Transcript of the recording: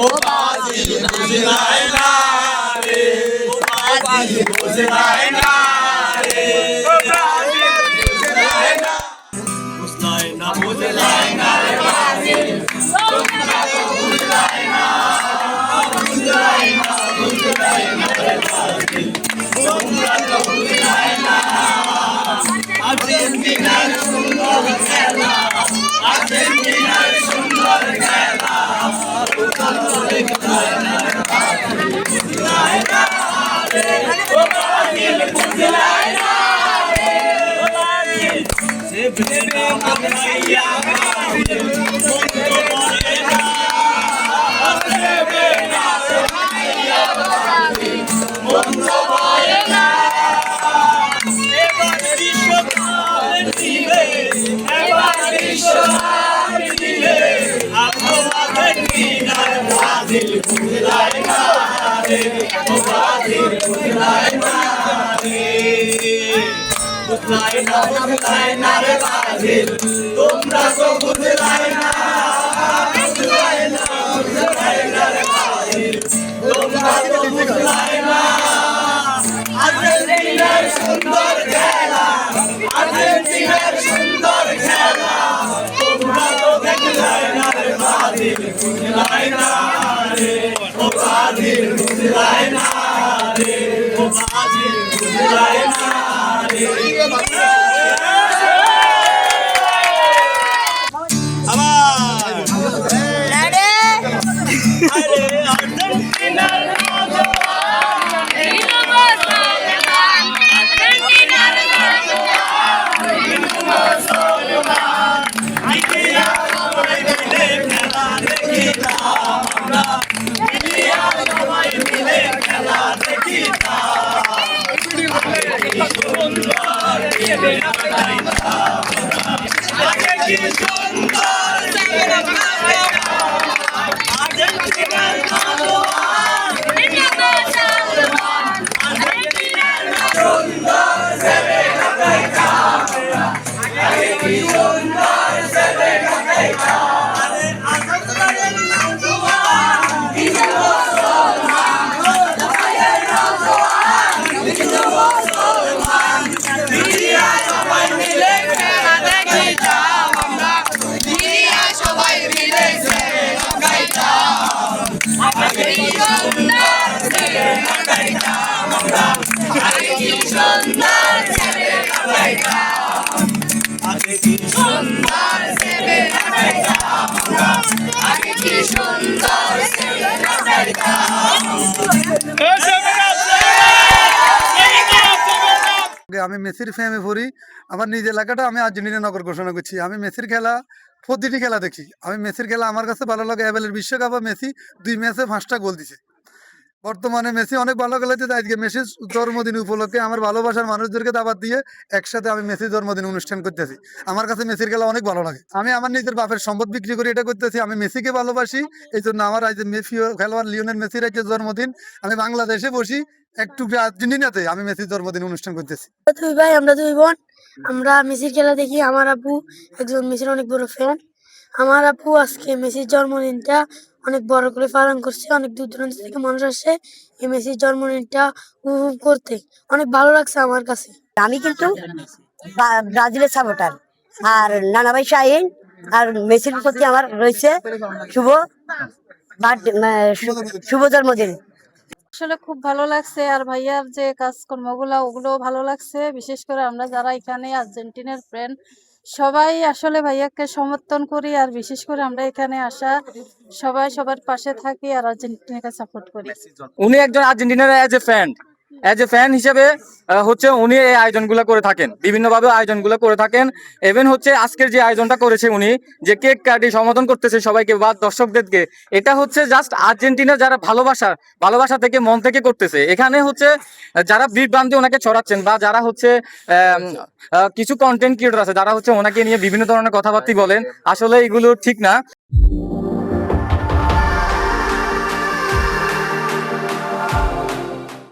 ও বাজিল বুঝলাই না রে, ও বাজিল বুঝলাই না রে, ও বাজিল বুঝলাই না, বুঝলাই না বুঝলাই না রে বাজিল, তোমরা তো বুঝলাই না, বুঝলাই না বুঝলাই না রে বাজিল, তোমরা তো বুঝলাই না। আর্জেন্টিনার সুন্দর খেলা, আর্জেন্টিনার সুন্দর খেলা, বুঝলাই না রে, ও বাজিল বুঝলাই না রে, ও বাজিল সে ভেবে মাইয়া বাজিল বন্ধ করে না, ভেবে মাইয়া বাজিল বন্ধ করে না। এবার বিশ্বকাপ দিবে, এবার বিশ্বকাপ দিবে, আর্জেন্টিনার বাজিল বুঝলাই না রে, ও বাজিল বুঝলাই না রে, বুঝলাই না বুঝলাই না রে বাজিল, তোমরা তো বুঝলাই না, বুঝলাই না বুঝলাই না রে বাজিল, তোমরা তো বুঝলাই না। আর্জেন্টিনার সুন্দর খেলা, আর্জেন্টিনার সুন্দর খেলা, তোমরা তো দেখলাই না রে বাজিল বুঝলাই না রে, ও বাজিল বুঝলাই না রে, ও বাজিল বুঝলাই না রে। আবার আরে আর্জেন্টিনার আমি মেসির ফ্যানে পড়ি। আমার নিজ এলাকাটা আমি আর্জেন্টিনা নগর ঘোষণা করছি। আমি মেসির খেলা প্রতিটি খেলা দেখি। আমি মেসির খেলা আমার কাছে ভালো লাগে। এবারের বিশ্বকাপে মেসি 2 ম্যাচে 5টা গোল দিছে। বর্তমানে মেসি অনেক ভালো খেলেছে। আজকে মেসির জন্মদিন উপলক্ষে আমার ভালোবাসার মানুষদেরকে দাওয়াত দিয়ে একসাথে আমি মেসির জন্মদিন অনুষ্ঠান করতেছি। আমার কাছে মেসির খেলা অনেক ভালো লাগে। আমি আমার নিজের বাপের সম্পদ বিক্রি করে এটা করতেছি। আমি মেসিকে ভালোবাসি, এই জন্য আমার আজ মেসি খেলোয়াড় লিওনেল মেসির আজকে জন্মদিন। আমি বাংলাদেশে বসি, একটু আর্জেন্টিনাতে আমি মেসির জন্মদিন অনুষ্ঠান করতেছি। দুই ভাই, আমরা 2 বোন। আমরা মেসির খেলা দেখি। আমার আব্বু একজন মেসির অনেক বড় ফ্যান। আমার আব্বু আজকে মেসির জন্মদিনটা অনেক বড় করে পালন করছে। অনেক দূর দূরান্ত থেকে মানুষ আসে এই মেসির জন্মদিনটা উপভোগ করতে। অনেক ভালো লাগছে আমার কাছে। আমি কিন্তু ব্রাজিলের সাপোর্টার, আর নানা ভাই শাহিন আর মেসির প্রতি আমার রয়েছে শুভ জন্মদিন। আসলে খুব ভালো লাগছে, আর ভাইয়ার যে কাজকর্মগুলো ওগুলো ভালো লাগছে। বিশেষ করে আমরা যারা এখানে আর্জেন্টিনার ফ্রেন্ড সবাই আসলে ভাইয়াকে সমর্থন করি, আর বিশেষ করে আমরা এখানে আসা সবাই সবার পাশে থাকি আর আর্জেন্টিনাকে সাপোর্ট করি। উনি একজন আর্জেন্টিনার এজ এ ফ্যান হিসেবে হচ্ছে উনি এই আয়োজনগুলো করে থাকেন, বিভিন্নভাবে আয়োজনগুলো করে থাকেন। ইভেন হচ্ছে আজকের যে আয়োজনটা করেছে উনি, যে কেক কাটি সম্বোধন করতেছে সবাইকে বা দর্শকদেরকে, এটা হচ্ছে জাস্ট আর্জেন্টিনার যারা ভালোবাসা থেকে মন থেকে করতেছে। এখানে হচ্ছে যারা বিভ্রান্তি ওনাকে ছড়াচ্ছেন বা যারা হচ্ছে কিছু কন্টেন্ট ক্রিয়েটর আছে যারা হচ্ছে ওনাকে নিয়ে বিভিন্ন ধরনের কথাবার্তা বলেন, আসলে এগুলো ঠিক না।